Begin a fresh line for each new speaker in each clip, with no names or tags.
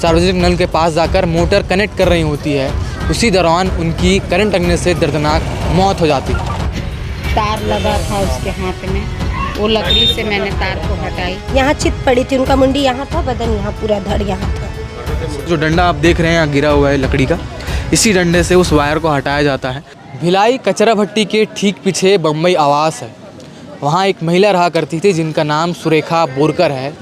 सार्वजनिक नल के पास जाकर मोटर कनेक्ट कर रही होती है। उसी दौरान उनकी करंट लगने से दर्दनाक मौत हो जाती है।
तार लगा था उसके हाथ में, वो लकड़ी से मैंने तार को हटाई।
यहाँ चित पड़ी थी, उनका मुंडी यहाँ था, बदन यहाँ पूरा धड़ यहाँ था।
जो डंडा आप देख रहे हैं यहाँ गिरा हुआ है लकड़ी का, इसी डंडे से उस वायर को हटाया जाता है। भिलाई कचरा भट्टी के ठीक पीछे बम्बई आवास है। वहाँ एक महिला रहा करती थी जिनका नाम सुरेखा बोरकर है।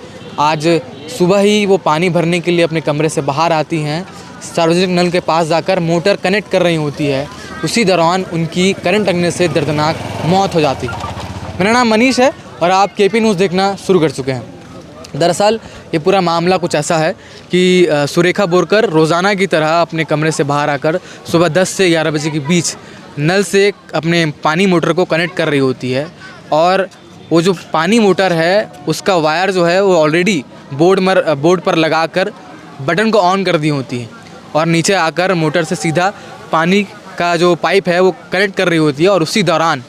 आज सुबह ही वो पानी भरने के लिए अपने कमरे से बाहर आती हैं। सार्वजनिक नल के पास जाकर मोटर कनेक्ट कर रही होती है। उसी दौरान उनकी करंट लगने से दर्दनाक मौत हो जाती है। मेरा नाम मनीष है और आप केपी न्यूज़ देखना शुरू कर चुके हैं। दरअसल ये पूरा मामला कुछ ऐसा है कि सुरेखा बोरकर रोज़ाना की तरह अपने कमरे से बाहर आकर सुबह 10 से 11 बजे के बीच नल से अपने पानी मोटर को कनेक्ट कर रही होती है। और वो जो पानी मोटर है उसका वायर जो है वो ऑलरेडी बोर्ड पर लगाकर बटन को ऑन कर दी होती है और नीचे आकर मोटर से सीधा पानी का जो पाइप है वो कनेक्ट कर रही होती है। और उसी दौरान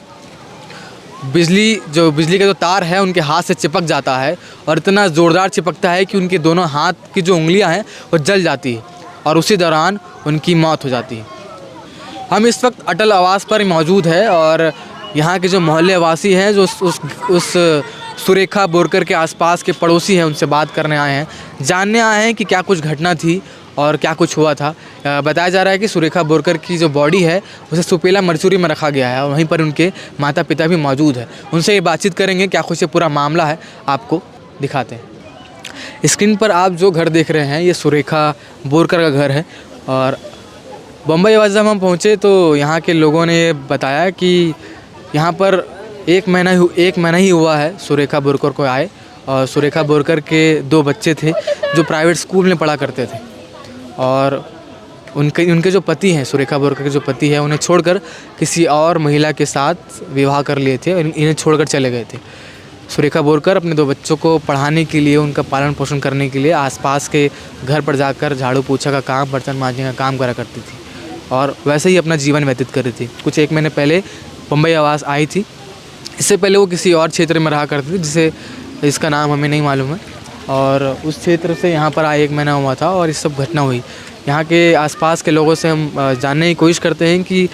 बिजली का जो तार है उनके हाथ से चिपक जाता है और इतना ज़ोरदार चिपकता है कि उनके दोनों हाथ की जो उंगलियां हैं वो जल जाती है और उसी दौरान उनकी मौत हो जाती है। हम इस वक्त अटल आवास पर मौजूद है और यहाँ के जो मोहल्ले वासी हैं जो उस सुरेखा बोरकर के आसपास के पड़ोसी हैं उनसे बात करने आए हैं, जानने आए हैं कि क्या कुछ घटना थी और क्या कुछ हुआ था। बताया जा रहा है कि सुरेखा बोरकर की जो बॉडी है उसे सुपेला मरचूरी में रखा गया है और वहीं पर उनके माता पिता भी मौजूद है। उनसे ये बातचीत करेंगे, क्या कुछ ये पूरा मामला है आपको दिखाते हैं। स्क्रीन पर आप जो घर देख रहे हैं ये सुरेखा बोरकर का घर है। और बम्बई आवास जब हम पहुँचे तो यहाँ के लोगों ने बताया कि यहाँ पर एक महीना ही हुआ है सुरेखा बोरकर को आए। और सुरेखा बोरकर के 2 बच्चे थे जो प्राइवेट स्कूल में पढ़ा करते थे और उनके जो पति हैं, सुरेखा बोरकर के जो पति हैं, उन्हें छोड़कर किसी और महिला के साथ विवाह कर लिए थे और इन्हें छोड़कर चले गए थे। सुरेखा बोरकर अपने 2 बच्चों को पढ़ाने के लिए, उनका पालन पोषण करने के लिए आसपास के घर पर जाकर झाड़ू पोछा का काम, बर्तन मांजने का काम करा करती थी और वैसे ही अपना जीवन व्यतीत कर रही थी। कुछ 1 महीने पहले बम्बई आवास आई थी। इससे पहले वो किसी और क्षेत्र में रहा करती थी जिसका नाम हमें नहीं मालूम है। और उस क्षेत्र से यहाँ पर आए 1 महीना हुआ था और ये सब घटना हुई। यहाँ के आसपास के लोगों से हम जानने की कोशिश करते हैं कि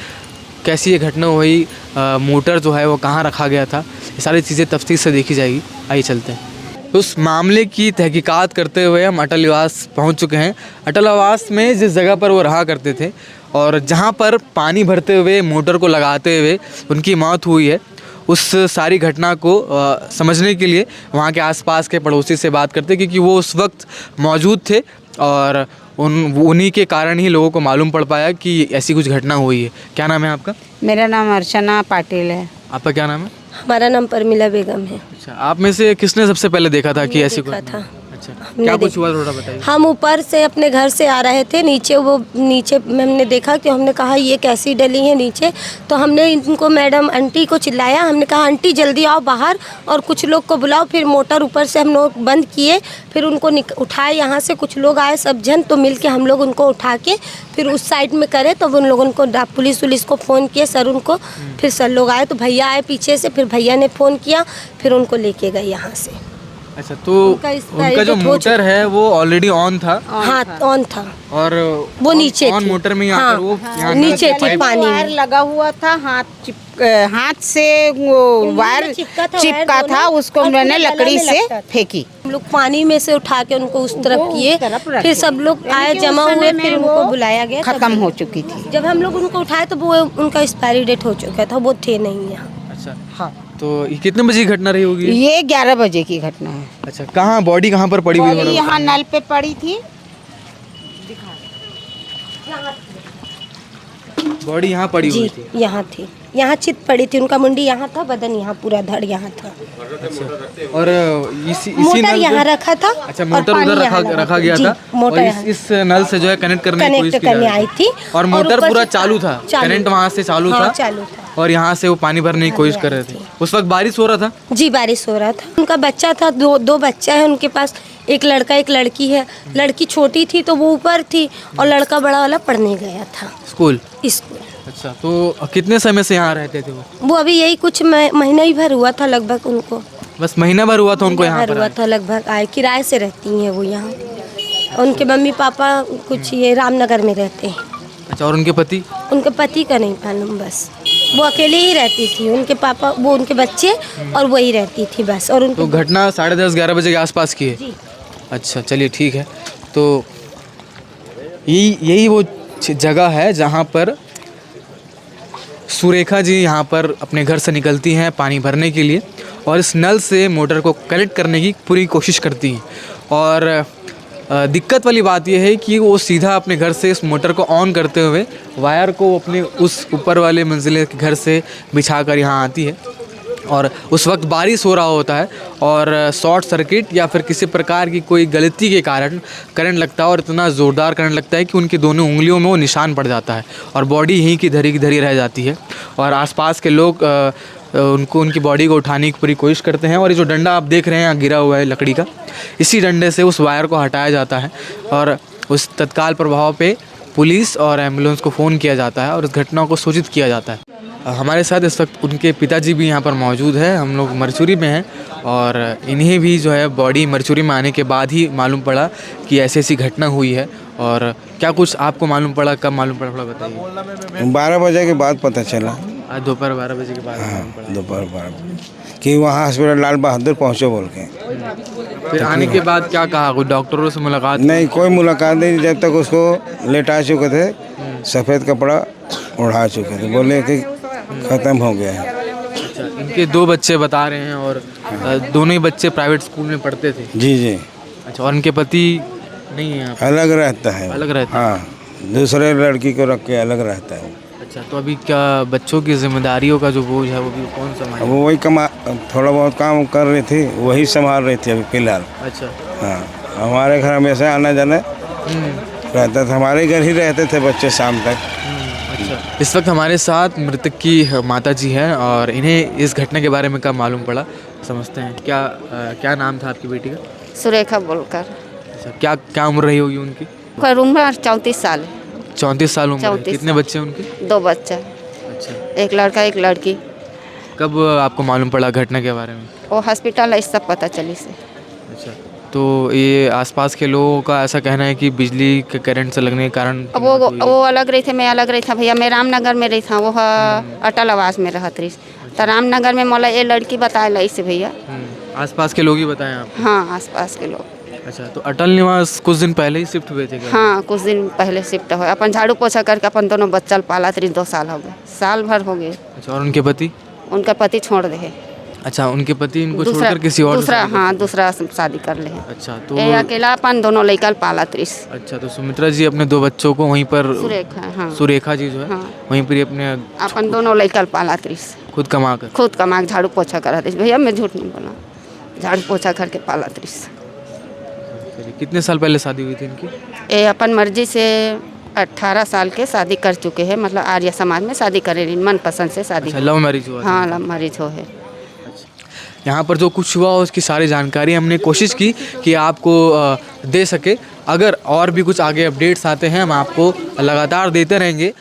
कैसी ये घटना हुई, मोटर जो है वो कहाँ रखा गया था, ये सारी चीज़ें तफ्तीश से देखी जाएगी। आइए चलते हैं। उस मामले की तहकीकात करते हुए हम अटल आवास पहुँच चुके हैं। अटल आवास में जिस जगह पर वो रहा करते थे और जहाँ पर पानी भरते हुए, मोटर को लगाते हुए उनकी मौत हुई है, उस सारी घटना को समझने के लिए वहाँ के आसपास के पड़ोसी से बात करते, क्योंकि वो उस वक्त मौजूद थे और उन्हीं के कारण ही लोगों को मालूम पड़ पाया कि ऐसी कुछ घटना हुई है। क्या नाम है आपका?
मेरा नाम अर्चना पाटिल है।
आपका क्या नाम है?
हमारा नाम परमिला बेगम है।
अच्छा, आप में से किसने सबसे पहले देखा था कि ऐसी
देखा था?
अच्छा, क्या कुछ हुआ थोड़ा बताइए।
हम ऊपर से अपने घर से आ रहे थे, नीचे हमने देखा कि हमने कहा ये कैसी डली है नीचे। तो हमने इनको मैडम आंटी को चिल्लाया, हमने कहा आंटी जल्दी आओ बाहर और कुछ लोग को बुलाओ। फिर मोटर ऊपर से हम लोग बंद किए, फिर उनको उठाए, यहाँ से कुछ लोग आए सब जन, तो मिल के हम लोग उनको उठा के फिर उस साइड में करे। तो उन लोगों को पुलिस को फ़ोन किए सर उनको, फिर सर लोग आए तो भैया आए पीछे से, फिर भैया ने फ़ोन किया, फिर उनको लेके गए यहाँ से।
अच्छा, तो उनका जो मोटर है वो ऑलरेडी ऑन था?
हाँ ऑन था और वो नीचे
ऑन मोटर में
हाँ,
वो
नीचे थे पानी
वायर लगा हुआ था, हाथ से वो वायर चिपका था, उसको मैंने लकड़ी से फेंकी।
हम लोग पानी में से उठा के उनको उस तरफ किए, फिर सब लोग आए जमा हुए, फिर उनको बुलाया गया।
खत्म हो चुकी थी
जब हम लोग उनको उठाए तो वो उनका एक्सपायरी डेट हो चुका था, वो थे नहीं यहाँ।
अच्छा हाँ, तो ये कितने बजे की घटना रही होगी?
ये 11 बजे की घटना है।
अच्छा, कहाँ बॉडी कहाँ पर पड़ी हुई है?
यहाँ नल पे पड़ी थी।
बॉडी यहाँ पड़ी हुई थी?
यहाँ थी, यहाँ चित पड़ी थी, उनका मुंडी यहाँ था, बदन यहाँ पूरा धड़ यहाँ था।
अच्छा, और इसी
मोटर यहाँ रखा था।
अच्छा, मोटर उधर रखा गया था और इस नल से जो है कनेक्ट करने
आई थी
और मोटर पूरा चालू था, करंट वहाँ से चालू था और यहाँ से वो पानी भरने की कोशिश कर रहे थे। उस वक्त बारिश हो रहा था?
जी बारिश हो रहा था। उनका बच्चा था, दो बच्चा है उनके पास, एक लड़का एक लड़की है। लड़की छोटी थी तो वो ऊपर थी और लड़का बड़ा वाला पढ़ने गया था स्कूल।
अच्छा, तो कितने समय से यहाँ रहते थे वो?
अभी यही कुछ महीना ही भर हुआ था लगभग उनको।
बस महीना भर हुआ था उनको यहाँ पर
हुआ था लगभग। आए किराए से रहती हैं वो यहाँ। उनके मम्मी पापा कुछ ये रामनगर में रहते हैं।
अच्छा, और उनके पति?
उनके पति का नहीं मालूम, बस वो अकेले ही रहती थी, उनके पापा वो उनके बच्चे और वही रहती थी बस। और
तो घटना 10:30-11 बजे के आसपास की है?
जी।
अच्छा, चलिए ठीक है। तो यही वो जगह है जहाँ पर सुरेखा जी यहाँ पर अपने घर से निकलती हैं पानी भरने के लिए और इस नल से मोटर को कनेक्ट करने की पूरी कोशिश करती हैं। और दिक्कत वाली बात यह है कि वो सीधा अपने घर से इस मोटर को ऑन करते हुए वायर को अपने उस ऊपर वाले मंजिले के घर से बिछा कर यहाँ आती है और उस वक्त बारिश हो रहा होता है और शॉर्ट सर्किट या फिर किसी प्रकार की कोई गलती के कारण करंट लगता है और इतना ज़ोरदार करंट लगता है कि उनकी दोनों उंगलियों में वो निशान पड़ जाता है और बॉडी यहीं की धरी रह जाती है। और आसपास के लोग उनकी बॉडी को उठाने की पूरी कोशिश करते हैं और ये जो डंडा आप देख रहे हैं यहाँ गिरा हुआ है लकड़ी का, इसी डंडे से उस वायर को हटाया जाता है और उस तत्काल प्रभाव पे पुलिस और एम्बुलेंस को फ़ोन किया जाता है और इस घटना को सूचित किया जाता है। हमारे साथ इस वक्त उनके पिताजी भी यहाँ पर मौजूद है। हम लोग मरचूरी में हैं और इन्हें भी जो है बॉडी मरचूरी में आने के बाद ही मालूम पड़ा कि ऐसी घटना हुई है। और क्या कुछ आपको मालूम पड़ा, कब मालूम पड़ा, थोड़ा बताइए।
12 बजे के बाद पता चला।
आज दोपहर 12 बजे के बाद मालूम पड़ा?
दोपहर 12 बजे कि वहाँ हॉस्पिटल लाल बहादुर पहुँचे बोल के।
फिर आने के बाद क्या कहा, कोई डॉक्टरों से मुलाकात?
नहीं, कोई मुलाकात नहीं, जब तक उसको लेटा चुके थे, सफ़ेद कपड़ा उड़ा चुके थे, बोले कि ख़त्म हो गया है।
अच्छा, इनके 2 बच्चे बता रहे हैं और दोनों ही बच्चे प्राइवेट स्कूल में पढ़ते थे?
जी जी।
अच्छा, और उनके पति नहीं है यहाँ पर?
अलग रहता है।
अलग रहता है?
हाँ, दूसरे लड़की को रख के अलग रहता है।
अच्छा, तो अभी क्या बच्चों की जिम्मेदारियों का जो बोझ है वो भी कौन संभाले?
अब वही थोड़ा बहुत काम कर रही थी, वही संभाल रही थी अभी फ़िलहाल।
अच्छा।
हाँ, हमारे घर हमेशा आना जाना रहता था, हमारे घर ही रहते थे बच्चे शाम तक।
अच्छा, इस वक्त हमारे साथ मृतक की माता जी हैं और इन्हें इस घटना के बारे में कब मालूम पड़ा, समझते हैं। क्या नाम था आपकी बेटी का?
सुरेखा बोलकर।
अच्छा, क्या उम्र रही होगी उनकी?
उम्र 34 साल है।
34 साल उम्र है।
34
कितने बच्चे हैं उनके?
2 बच्चा,
अच्छा,
एक लड़का एक लड़की।
कब आपको मालूम पड़ा घटना के बारे में?
वो हॉस्पिटल है, सब पता चली से।
अच्छा, तो ये आसपास के लोगों का ऐसा कहना है कि बिजली के करंट से लगने के कारण
अब वो अलग रही थे, मैं अलग रही था भैया। मैं रामनगर में रही था, वो अटल आवास में रहत रही। तो रामनगर में मोला ये लड़की बताया से भैया।
आसपास के लोग ही बताएं आप?
हाँ, आसपास के लोग।
अच्छा, तो अटल निवास कुछ दिन पहले ही शिफ्ट हुए थे क्या?
हाँ, कुछ दिन पहले शिफ्ट हुआ। अपन झाड़ू पोछा करके अपन दोनों बच्चा पाला तरी 2 साल हो गए, साल भर हो गए।
अच्छा, और उनके पति?
उनका पति छोड़ दे।
अच्छा, उनके पति इनको छोड़कर किसी और
दूसरा, हाँ, दूसरा शादी कर ले।
अच्छा, तो
ये अकेला अपन दोनों लड़का पाला त्रिस।
अच्छा, तो सुमित्रा जी अपने 2 बच्चों को वहीं पर,
सुरेखा, हाँ,
सुरेखा जी जो है,
हाँ,
वहीं पर ही अपने
अपन दोनों लड़का पाला त्रिस।
खुद कमा कर?
खुद कमा के झाड़ू पोछा करा थे भैया, मैं झूठ नहीं बोला। झाड़ू पोछा करके पाला त्रिस।
कितने साल पहले शादी हुई थी इनकी?
ये अपन मर्जी से 18 साल के शादी कर चुके हैं, मतलब आर्य समाज में शादी करे, मन पसंद से शादी।
लव मैरिज हुआ?
हाँ, लव मैरिज हो है।
यहाँ पर जो कुछ हुआ उसकी सारी जानकारी हमने कोशिश की कि आपको दे सके। अगर और भी कुछ आगे अपडेट्स आते हैं हम आपको लगातार देते रहेंगे।